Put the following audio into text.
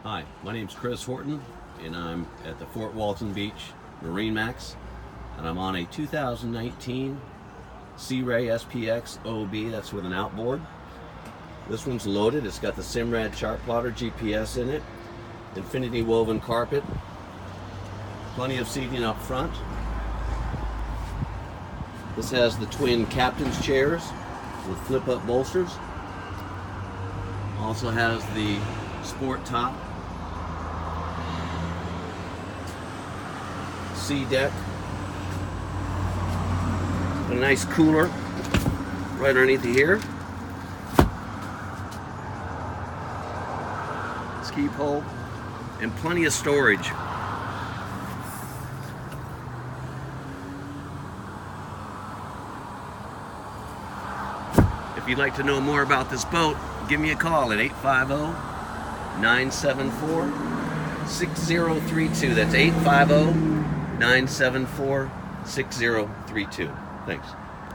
Hi, my name's Chris Horton, and I'm at the Fort Walton Beach MarineMax, and I'm on a 2019 Sea Ray SPX OB. That's with an outboard. This one's loaded. It's got the Simrad chart plotter GPS in it, infinity woven carpet, plenty of seating up front. This has the twin captain's chairs with flip-up bolsters. Also has the sport top, sea deck, a nice cooler right underneath here, ski pole, and plenty of storage. If you'd like to know more about this boat, give me a call at 850-974-6032. That's 850-974-6032. Thanks.